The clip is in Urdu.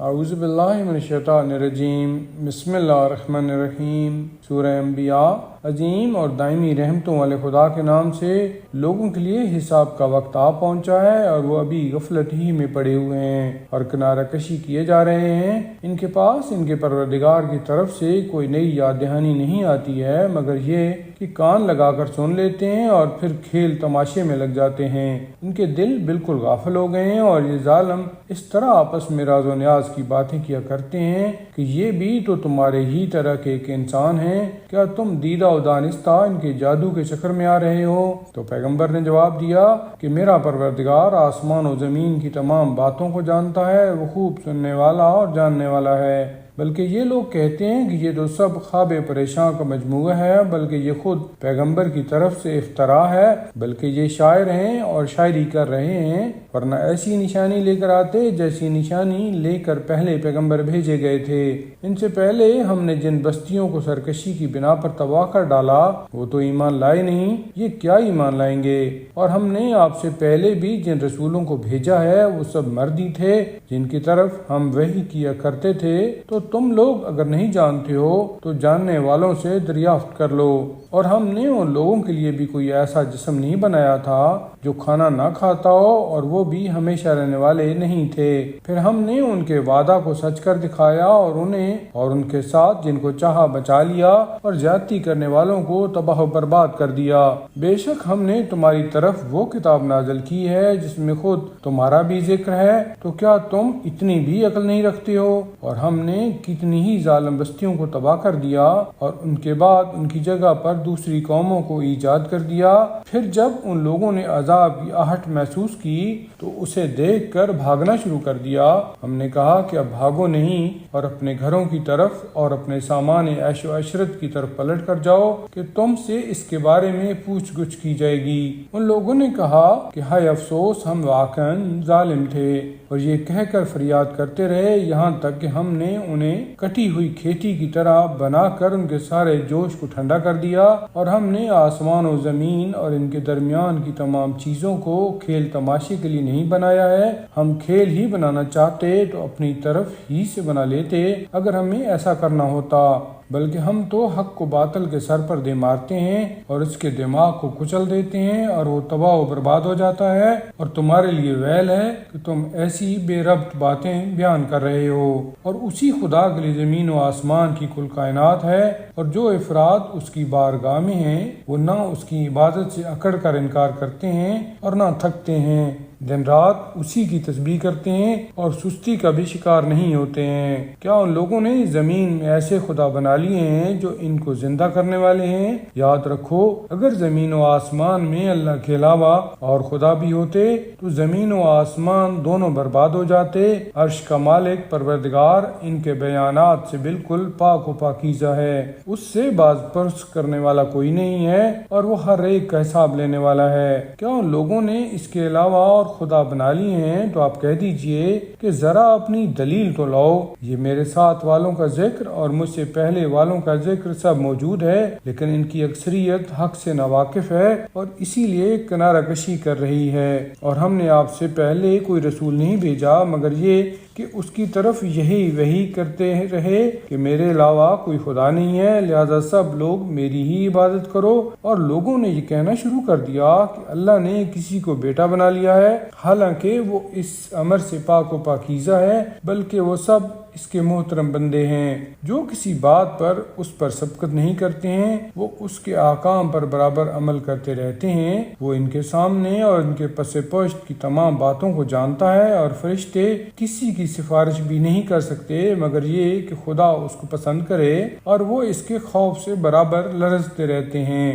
اعوذ باللہ من الشیطان الرجیم، بسم اللہ الرحمن الرحیم۔ سورہ انبیاء۔ عظیم اور دائمی رحمتوں والے خدا کے نام سے لوگوں کے لیے حساب کا وقت آ پہنچا ہے اور وہ ابھی غفلت ہی میں پڑے ہوئے ہیں اور کنارہ کشی کیے جا رہے ہیں۔ ان کے پاس ان کے پروردگار کی طرف سے کوئی نئی یاد دہانی نہیں آتی ہے مگر یہ کہ کان لگا کر سن لیتے ہیں اور پھر کھیل تماشے میں لگ جاتے ہیں۔ ان کے دل بالکل غافل ہو گئے ہیں اور یہ ظالم اس طرح آپس میں راز و نیاز کی باتیں کیا کرتے ہیں کہ یہ بھی تو تمہارے ہی طرح کے ایک انسان ہیں، کیا تم دیدہ و دانستہ ان کے جادو کے چکر میں آ رہے ہو؟ تو پیغمبر نے جواب دیا کہ میرا پروردگار آسمان و زمین کی تمام باتوں کو جانتا ہے، وہ خوب سننے والا اور جاننے والا ہے۔ بلکہ یہ لوگ کہتے ہیں کہ یہ تو سب خواب پریشاں کا مجموعہ ہے، بلکہ یہ خود پیغمبر کی طرف سے افتراء ہے، بلکہ یہ شاعر ہیں اور شاعری کر رہے ہیں، ورنہ ایسی نشانی لے کر آتے جیسی نشانی لے کر پہلے پیغمبر بھیجے گئے تھے۔ ان سے پہلے ہم نے جن بستیوں کو سرکشی کی بنا پر تباہ کر ڈالا وہ تو ایمان لائے نہیں، یہ کیا ایمان لائیں گے؟ اور ہم نے آپ سے پہلے بھی جن رسولوں کو بھیجا ہے وہ سب مردی تھے جن کی طرف ہم وحی کیا کرتے تھے، تو تم لوگ اگر نہیں جانتے ہو تو جاننے والوں سے دریافت کر لو۔ اور ہم نے ان لوگوں کے لیے بھی کوئی ایسا جسم نہیں بنایا تھا جو کھانا نہ کھاتا ہو اور وہ بھی ہمیشہ رہنے والے نہیں تھے۔ پھر ہم نے ان کے وعدہ کو سچ کر دکھایا اور انہیں اور ان کے ساتھ جن کو چاہا بچا لیا اور زیادتی کرنے والوں کو تباہ و برباد کر دیا۔ بے شک ہم نے تمہاری طرف وہ کتاب نازل کی ہے جس میں خود تمہارا بھی ذکر ہے، تو کیا تم اتنی بھی عقل نہیں رکھتے ہو؟ اور ہم نے کتنی ہی ظالم بستیوں کو تباہ کر دیا اور ان کے بعد ان کی جگہ پر دوسری قوموں کو ایجاد کر دیا۔ پھر جب ان لوگوں نے عذاب کی آہٹ محسوس کی تو اسے دیکھ کر بھاگنا شروع کر دیا۔ ہم نے کہا کہ اب بھاگو نہیں اور اپنے گھروں کی طرف اور اپنے سامان عیش و عشرت کی طرف پلٹ کر جاؤ کہ تم سے اس کے بارے میں پوچھ گچھ کی جائے گی۔ ان لوگوں نے کہا کہ ہائے افسوس، ہم واقعاً ظالم تھے، اور یہ کہہ کر فریاد کرتے رہے یہاں تک کہ ہم نے انہیں کٹی ہوئی کھیتی کی طرح بنا کر ان کے سارے جوش کو ٹھنڈا کر دیا، اور ہم نے آسمان و زمین اور ان کے درمیان کی تمام چیزوں کو کھیل تماشے کے لیے نہیں بنایا ہے۔ ہم کھیل ہی بنانا چاہتے تو اپنی طرف ہی سے بنا لیتے اگر ہمیں ایسا کرنا ہوتا، بلکہ ہم تو حق کو باطل کے سر پر دے مارتے ہیں اور اس کے دماغ کو کچل دیتے ہیں اور وہ تباہ و برباد ہو جاتا ہے۔ اور تمہارے لیے ویل ہے کہ تم ایسی بے ربط باتیں بیان کر رہے ہو۔ اور اسی خدا کے لیے زمین و آسمان کی کل کائنات ہے، اور جو افراد اس کی بارگاہ میں ہیں وہ نہ اس کی عبادت سے اکڑ کر انکار کرتے ہیں اور نہ تھکتے ہیں، دن رات اسی کی تسبیح کرتے ہیں اور سستی کا بھی شکار نہیں ہوتے ہیں۔ کیا ان لوگوں نے زمین میں ایسے خدا بنا لیے ہیں جو ان کو زندہ کرنے والے ہیں؟ یاد رکھو، اگر زمین و آسمان میں اللہ کے علاوہ اور خدا بھی ہوتے تو زمین و آسمان دونوں برباد ہو جاتے۔ عرش کا مالک پروردگار ان کے بیانات سے بالکل پاک و پاکیزہ ہے، اس سے باز پرس کرنے والا کوئی نہیں ہے اور وہ ہر ایک کا حساب لینے والا ہے۔ کیا ان لوگوں نے اس کے علاوہ اور خدا بنا لیے ہیں؟ تو آپ کہہ دیجئے کہ ذرا اپنی دلیل تو لاؤ۔ یہ میرے ساتھ والوں کا ذکر اور مجھ سے پہلے والوں کا ذکر سب موجود ہے، لیکن ان کی اکثریت حق سے ناواقف ہے اور اسی لیے کنارہ کشی کر رہی ہے۔ اور ہم نے آپ سے پہلے کوئی رسول نہیں بھیجا مگر یہ کہ اس کی طرف یہی وحی کرتے رہے کہ میرے علاوہ کوئی خدا نہیں ہے، لہذا سب لوگ میری ہی عبادت کرو۔ اور لوگوں نے یہ کہنا شروع کر دیا کہ اللہ نے کسی کو بیٹا بنا لیا ہے، حالانکہ وہ اس امر سے پاک و پاکیزہ ہے، بلکہ وہ سب اس کے محترم بندے ہیں۔ جو کسی بات پر اس پر سبقت نہیں کرتے ہیں وہ اس کے احکام پر برابر عمل کرتے رہتے ہیں۔ وہ ان کے سامنے اور ان کے پس پشت کی تمام باتوں کو جانتا ہے، اور فرشتے کسی کی سفارش بھی نہیں کر سکتے مگر یہ کہ خدا اس کو پسند کرے، اور وہ اس کے خوف سے برابر لرزتے رہتے ہیں۔